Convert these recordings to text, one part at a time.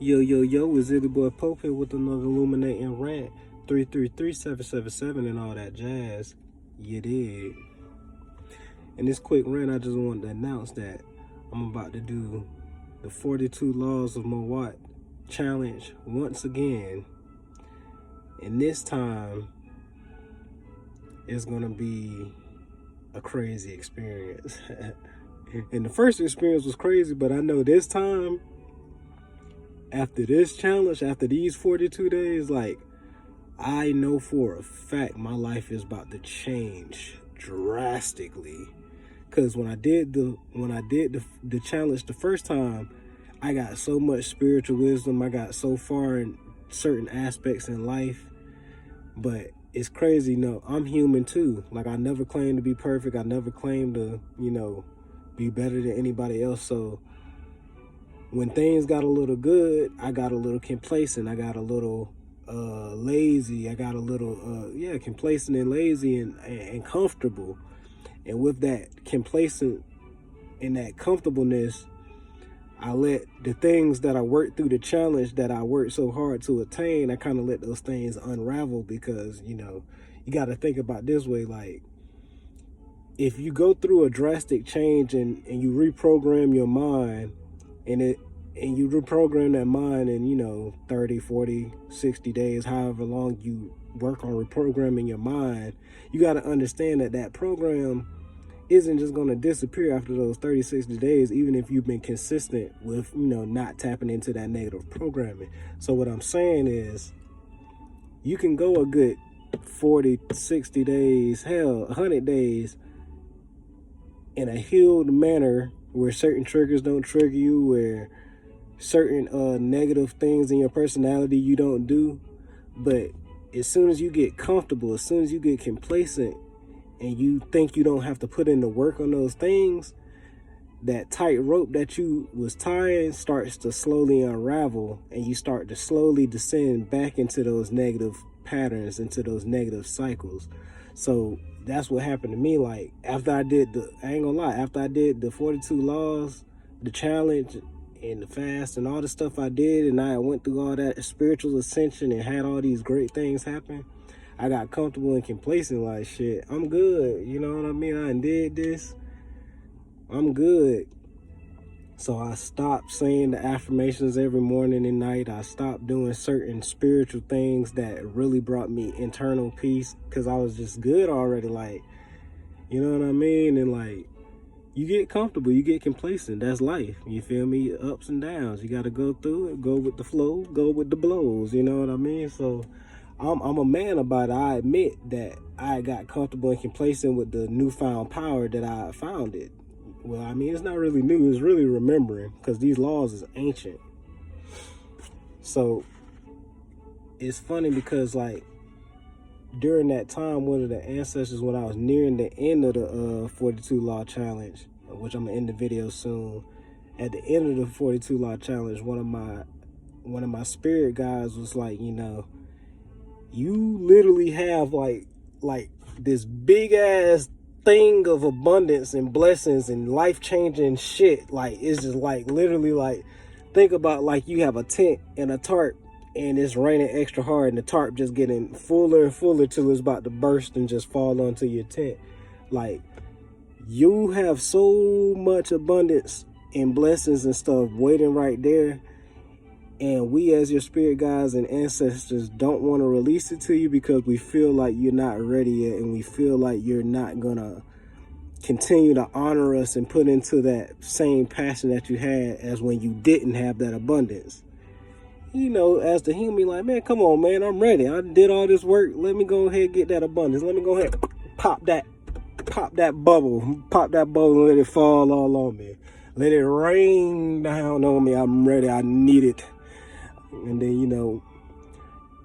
Yo, it's Zilly Boy Pope here with another illuminating rant. 333-777 and all that jazz. You did. In this quick rant, I just wanted to announce that I'm about to do the 42 Laws of Mowat challenge once again. And this time, it's going to be a crazy experience. And the first experience was crazy, but I know this time, after this challenge, after these 42 days, like, I know for a fact my life is about to change drastically. Cause when I did the challenge the first time, I got so much spiritual wisdom. I got so far in certain aspects in life. But it's crazy, I'm human too. Like, I never claimed to be perfect. I never claimed to, be better than anybody else. So when things got a little good, I got a little complacent. I got a little lazy. I got a little complacent and lazy and comfortable. And with that complacent and that comfortableness, I let the things that I worked through the challenge that I worked so hard to attain, I kind of let those things unravel. Because you got to think about this way. Like, if you go through a drastic change and you reprogram your mind, and you reprogram that mind in 30, 40, 60 days, however long you work on reprogramming your mind, you got to understand that that program isn't just going to disappear after those 30, 60 days, even if you've been consistent with not tapping into that negative programming. So what I'm saying is, you can go a good 40, 60 days, hell, 100 days in a healed manner, where certain triggers don't trigger you, where certain negative things in your personality you don't do. But as soon as you get comfortable, as soon as you get complacent, and you think you don't have to put in the work on those things, that tight rope that you was tying starts to slowly unravel, and you start to slowly descend back into those negative patterns, into those negative cycles. So that's what happened to me. Like, after I did after I did the 42 laws, the challenge, and the fast, and all the stuff I did, and I went through all that spiritual ascension and had all these great things happen, I got comfortable and complacent. Like, shit, I'm good. You know what I mean? I did this. I'm good. So I stopped saying the affirmations every morning and night. I stopped doing certain spiritual things that really brought me internal peace, because I was just good already. Like, you know what I mean? And like, you get comfortable, you get complacent. That's life. You feel me? Ups and downs. You got to go through it, go with the flow, go with the blows. You know what I mean? So I'm a man about it. I admit that I got comfortable and complacent with the newfound power that I found it. Well, I mean, it's not really new. It's really remembering, because these laws is ancient. So it's funny because, like, during that time, one of the ancestors, when I was nearing the end of the 42 Law Challenge, which I'm going to end the video soon, at the end of the 42 Law Challenge, one of my spirit guides was like, you literally have like this big ass thing of abundance and blessings and life-changing shit. Like, it's just like, literally, like, think about, like, you have a tent and a tarp, and it's raining extra hard, and the tarp just getting fuller and fuller till it's about to burst and just fall onto your tent. Like, you have so much abundance and blessings and stuff waiting right there, and we as your spirit guides and ancestors don't want to release it to you because we feel like you're not ready yet, and we feel like you're not gonna continue to honor us and put into that same passion that you had as when you didn't have that abundance. As the human, like, man, come on, man, I'm ready. I did all this work. Let me go ahead and get that abundance. Let me go ahead and pop that bubble and let it fall all on me. Let it rain down on me. I'm ready. I need it. And then,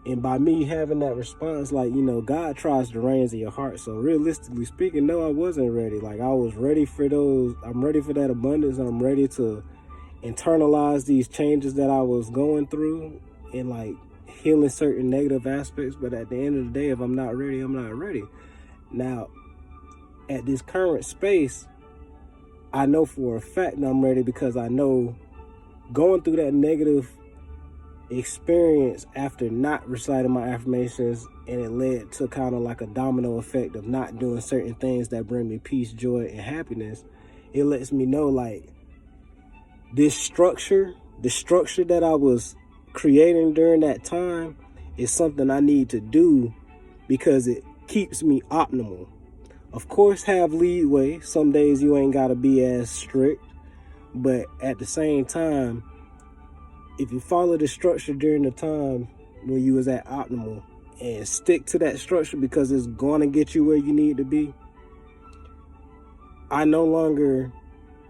and by me having that response, like, God tries the reins in your heart. So realistically speaking, no, I wasn't ready. Like, I was ready for those. I'm ready for that abundance. I'm ready to internalize these changes that I was going through, and like healing certain negative aspects. But at the end of the day, if I'm not ready, I'm not ready. Now, at this current space, I know for a fact that I'm ready, because I know going through that negative experienced after not reciting my affirmations, and it led to kind of like a domino effect of not doing certain things that bring me peace, joy, and happiness. It lets me know like the structure that I was creating during that time is something I need to do because it keeps me optimal. Of course, have leeway. Some days you ain't got to be as strict, but at the same time, if you follow the structure during the time when you was at optimal and stick to that structure because it's going to get you where you need to be, I no longer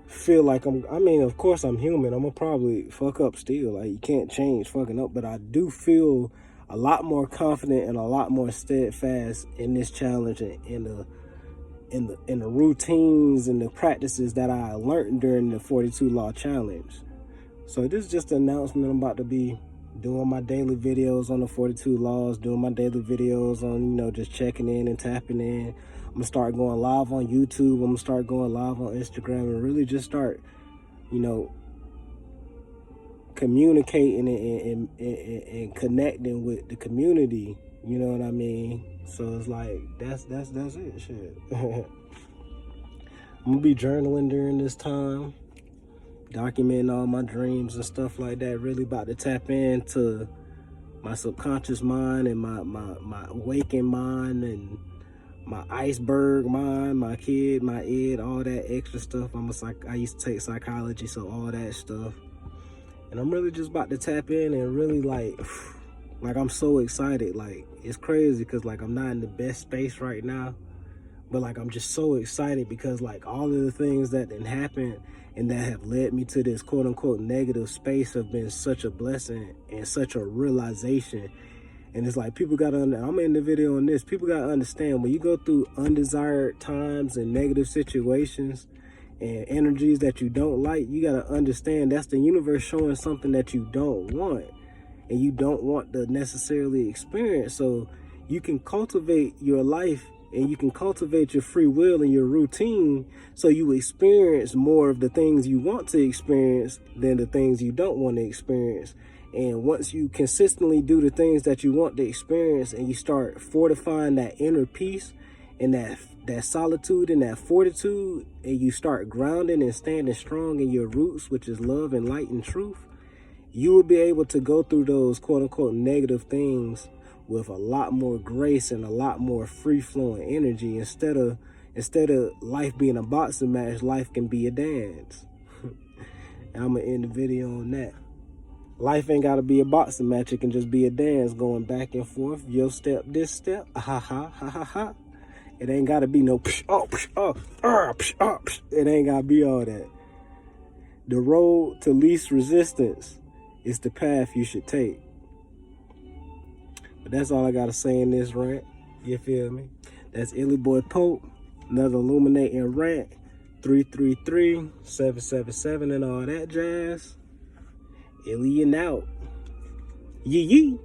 feel like of course I'm human. I'm going to probably fuck up still. Like, you can't change fucking up, but I do feel a lot more confident and a lot more steadfast in this challenge and in the routines and the practices that I learned during the 42 Law Challenge. So this is just an announcement. I'm about to be doing my daily videos on the 42 laws, doing my daily videos on, just checking in and tapping in. I'm going to start going live on YouTube. I'm going to start going live on Instagram and really just start, communicating and connecting with the community. You know what I mean? So it's like, that's it, shit. I'm going to be journaling during this time, documenting all my dreams and stuff like that. Really about to tap into my subconscious mind and my waking mind and my iceberg mind, my kid, my id, all that extra stuff. I used to take psychology, so all that stuff. And I'm really just about to tap in and really like I'm so excited. Like, it's crazy because like I'm not in the best space right now, but like I'm just so excited because like all of the things that didn't happen and that have led me to this quote unquote negative space have been such a blessing and such a realization. And it's like, people gotta, I'm in the video on this, people gotta understand, when you go through undesired times and negative situations and energies that you don't like, you gotta understand that's the universe showing something that you don't want and you don't want to necessarily experience. So you can cultivate your life and you can cultivate your free will and your routine so you experience more of the things you want to experience than the things you don't want to experience. And once you consistently do the things that you want to experience and you start fortifying that inner peace and that solitude and that fortitude, and you start grounding and standing strong in your roots, which is love and light and truth, you will be able to go through those quote unquote negative things with a lot more grace and a lot more free-flowing energy. Instead of life being a boxing match, life can be a dance. And I'm gonna end the video on that. Life ain't gotta be a boxing match, it can just be a dance going back and forth. Your step, this step, ha ha ha ha ha. It ain't gotta be no psh, oh, psh, oh, psh, oh, psh. It ain't gotta be all that. The road to least resistance is the path you should take. But that's all I gotta say in this rant. You feel me? That's Illy Boy Pope, another illuminating rant. 333-777 and all that jazz. Illy and out. Yee yee.